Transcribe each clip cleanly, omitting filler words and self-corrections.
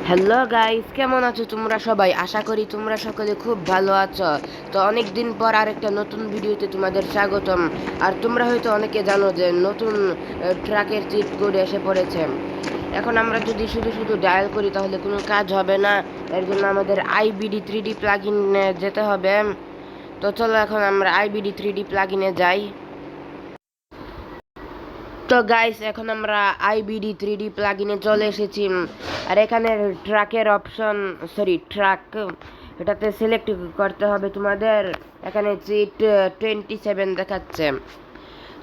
Hello guys, কেমন আছো তোমরা সবাই? আশা করি তোমরা সকলে খুব ভালো আছো। তো অনেক দিন পর আরেকটা নতুন ভিডিওতে তোমাদের স্বাগতম। আর তোমরা হয়তো অনেকে জানো যে নতুন ট্র্যাকের চিট কোড এসে পড়েছে। এখন আমরা যদি শুধু শুধু ডায়াল করি তাহলে কোনো কাজ হবে না। এর জন্য আমাদের আইবিডি 3D প্লাগইনে যেতে হবে। তো চলো এখন আমরা আইবিডি 3D প্লাগইনে যাই। তো গাইস, এখন আমরা আইবিডি 3D প্লাগইনে চলে এসেছি। আর এখানে ট্রাকের অপশন, ট্রাক, এটাতে সিলেক্ট করতে হবে তোমাদের। এখানে চিট 27 দেখাচ্ছে।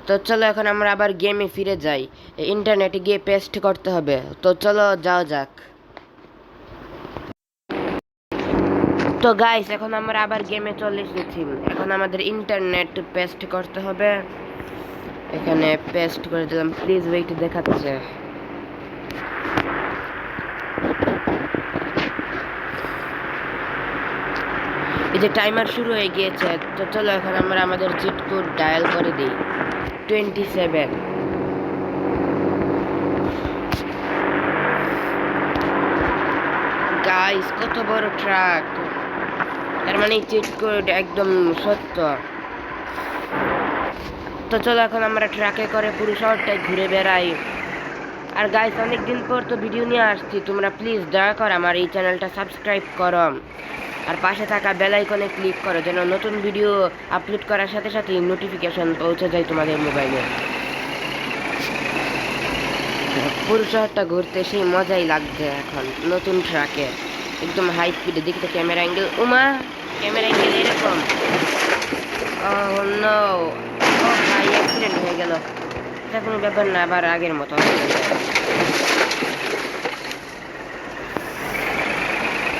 তো চলো এখন আমরা আবার গেমে ফিরে যাই। ইন্টারনেটে গিয়ে পেস্ট করতে হবে। তো চলো যাওয়া যাক। তো গাইস, এখন আমরা আবার গেমে চলে এসেছি। এখন আমাদের ইন্টারনেট পেস্ট করতে হবে। এখানে পেস্ট করে দিলাম, প্লিজ ওয়েট দেখাচ্ছে। এই যে টাইমার শুরু হয়ে গিয়েছে। তো চলো এখন আমরা আমাদের চিট কোড ডায়াল করে দিই, 27। গাইস, কত বড় ট্রাক! তার মানে চিট কোড একদম সত্য। তো চলো এখন আমরা ট্রাকে করে পুরো শহরটাই ঘুরে বেড়াই। আর গাইস, অনেকদিন পর তো ভিডিও নিয়ে আসছি, তোমরা প্লিজ দয়া করে আমার এই চ্যানেলটা সাবস্ক্রাইব করো। আর পাশে থাকা বেল আইকনে ক্লিক করো যেন নতুন ভিডিও আপলোড করার সাথে সাথেই নোটিফিকেশন পৌঁছে যায় তোমাদের মোবাইলে। পুরো শহরটা ঘুরতে সেই মজাই লাগছে এখন নতুন ট্রাকে, একদম হাই স্পিডে। দেখতে camera angle, Uma, camera angle এরকম। ও নো, ও ভাই, অ্যাক্সিডেন্ট হয়ে গেল। এটা কোনো ব্যাপার না, আবার আগের মতো হয়ে গেল।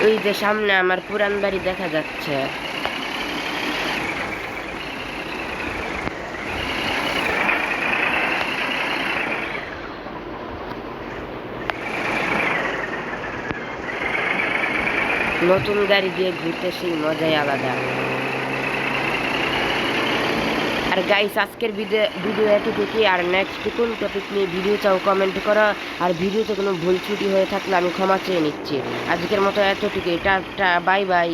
ওই যে সামনে আমার পুরান বাড়ি দেখা যাচ্ছে। নতুন গাড়ি দিয়ে ঘুরতে সেই মজাই আলাদা। আর গাইস, আজকের ভিডিও এতটুকুই। আর নেক্সট কোন টপিক নিয়ে ভিডিও চাও কমেন্ট করো। আর ভিডিওতে কোনো ভুল ত্রুটি হয়ে থাকলে আমি ক্ষমা চেয়ে নিচ্ছি। আজকের মতো এতটুকুই। Tata, bye bye.